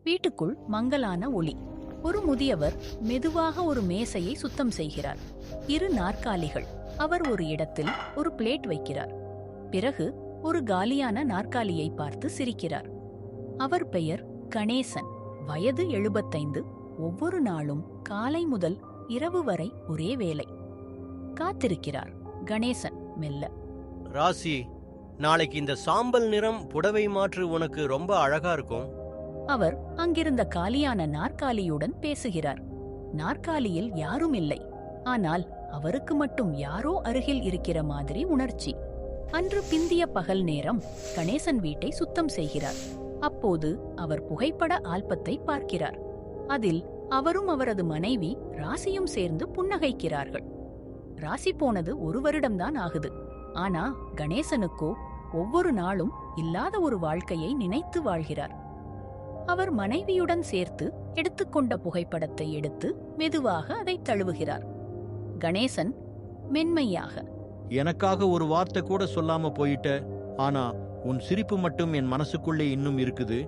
வீட்டுக்குள் மங்கலான ஒளி. ஒரு முதியவர் மெதுவாக ஒரு மேசையை சுத்தம் செய்கிறார். 2 நாற்காலிகள். அவர் ஒரு இடத்தில் ஒரு பிளேட் வைக்கிறார். பிறகு ஒரு காலியான நாற்காலியை பார்த்து சிரிக்கிறார். அவர் பெயர் கணேசன். வயது 75. ஒவ்வொரு நாளும் காலை முதல் இரவு வரை ஒரே வேலை. காத்திருக்கிறார். கணேசன் மெல்ல, ராசி, நாளைக்கு இந்த சாம்பல் நிறம் புடவை மாற்று உனக்கு ரொம்ப அழகா இருக்கும். அவர் அங்கிருந்த காலியான நாற்காலியுடன் பேசுகிறார். நாற்காலியில் யாரும் இல்லை. ஆனால் அவருக்கு மட்டும் யாரோ அருகில் இருக்கிற மாதிரி உணர்ச்சி. அன்று பிந்திய பகல் நேரம் கணேசன் வீட்டை சுத்தம் செய்கிறார். அப்போது அவர் புகைப்பட ஆல்பத்தை பார்க்கிறார். அதில் அவரும் அவரது மனைவி ராசியும் சேர்ந்து புன்னகைக்கிறார்கள். ராசி போனது 1 வருடம்தான் ஆகுது. ஆனா கணேசனுக்கோ ஒவ்வொரு நாளும் இல்லாத ஒரு வாழ்க்கையை நினைத்து வாழ்கிறார். அவர் மனைவியுடன் சேர்த்து எடுத்துக்கொண்ட புகைப்படத்தை எடுத்து மெதுவாக அதை தழுவுகிறார். கணேசன் மென்மையாக, எனக்காக ஒரு வார்த்தை கூட சொல்லாம போயிட்ட. ஆனா உன் சிரிப்பு மட்டும் என் மனசுக்குள்ளே இன்னும் இருக்குது.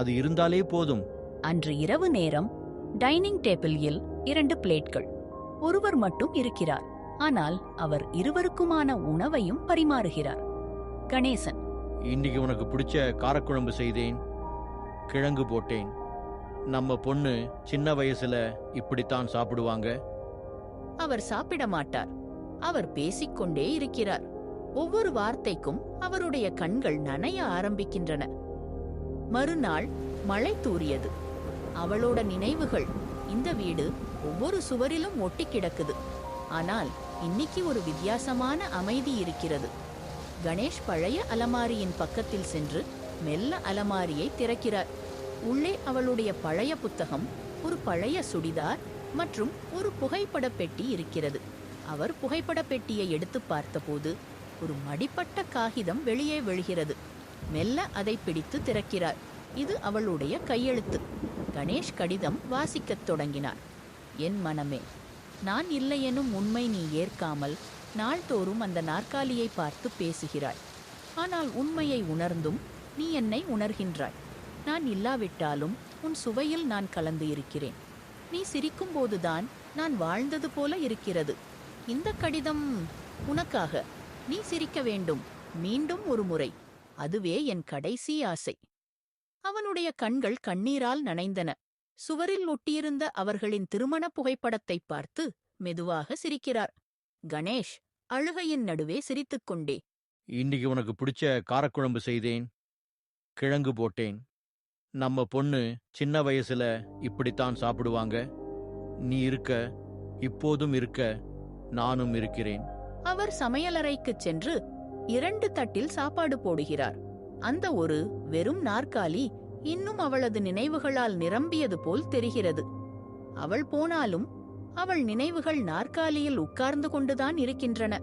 அது இருந்தாலே போதும். அன்று இரவு நேரம் டைனிங் டேபிளில் 2 பிளேட்கள். ஒருவர் மட்டும் இருக்கிறார். ஆனால் அவர் இருவருக்குமான உணவையும் பரிமாறுகிறார். கணேசன், இன்னைக்கு உனக்கு பிடிச்ச காரக்குழம்பு செய்தேன், கிழங்கு போட்டேன். நம்ம பொண்ணு சின்ன வயசுல இப்படித்தான் சாப்பிடுவாங்க. அவர் சாப்பிட மாட்டார். அவர் பேசிக்கொண்டே இருக்கிறார். ஒவ்வொரு வார்த்தைக்கும் அவருடைய கண்கள் நனைய ஆரம்பிக்கின்றன. மறுநாள் மழை தூறியது. அவளோட நினைவுகள். இந்த வீடு ஒவ்வொரு சுவரிலும் ஒட்டி கிடக்குது. ஆனால் இன்னைக்கு ஒரு வித்தியாசமான அமைதி இருக்கிறது. கணேஷ் பழைய அலமாரியின் பக்கத்தில் சென்று மெல்ல அலமாரியை திறக்கிறார். உள்ளே அவளுடைய பழைய புத்தகம், ஒரு பழைய சுடிதார் மற்றும் ஒரு புகைப்பட பெட்டி இருக்கிறது. அவர் புகைப்பட பெட்டியை எடுத்து பார்த்தபோது ஒரு மடிப்பட்ட காகிதம் வெளியே விழுகிறது. மெல்ல அதை பிடித்து திறக்கிறார். இது அவளுடைய கையெழுத்து. கணேஷ் கடிதம் வாசிக்கத் தொடங்கினார். என் மனமே, நான் இல்லையெனும் உண்மை நீ ஏற்காமல் நாள்தோறும் அந்த நாற்காலியை பார்த்து பேசுகிறாய். ஆனால் உண்மையை உணர்ந்தும் நீ என்னை உணர்கின்றாய். நான் இல்லாவிட்டாலும் உன் சுவையில் நான் கலந்து இருக்கிறேன். நீ சிரிக்கும்போதுதான் நான் வாழ்ந்தது போல இருக்கிறது. இந்த கடிதம் உனக்காக. நீ சிரிக்க வேண்டும், மீண்டும் ஒரு முறை. அதுவே என் கடைசி ஆசை. அவனுடைய கண்கள் கண்ணீரால் நனைந்தன. சுவரில் ஒட்டியிருந்த அவர்களின் திருமண புகைப்படத்தை பார்த்து மெதுவாக சிரிக்கிறார். கணேஷ் அழுகையின் நடுவே சிரித்துக்கொண்டே, இன்னைக்கு உனக்கு பிடிச்ச காரக்குழம்பு செய்தேன், கிழங்கு போட்டேன். நம்ம பொண்ணு சின்ன வயசுல இப்படித்தான் சாப்பிடுவாங்க. நீ இருக்க, இப்போதும் இருக்க, நானும் இருக்கிறேன். அவர் சமையலறைக்குச் சென்று 2 தட்டில் சாப்பாடு போடுகிறார். அந்த ஒரு வெறும் நாற்காலி இன்னும் அவளது நினைவுகளால் நிரம்பியது போல் தெரிகிறது. அவள் போனாலும் அவள் நினைவுகள் நாற்காலியில் உட்கார்ந்து கொண்டுதான் இருக்கின்றன.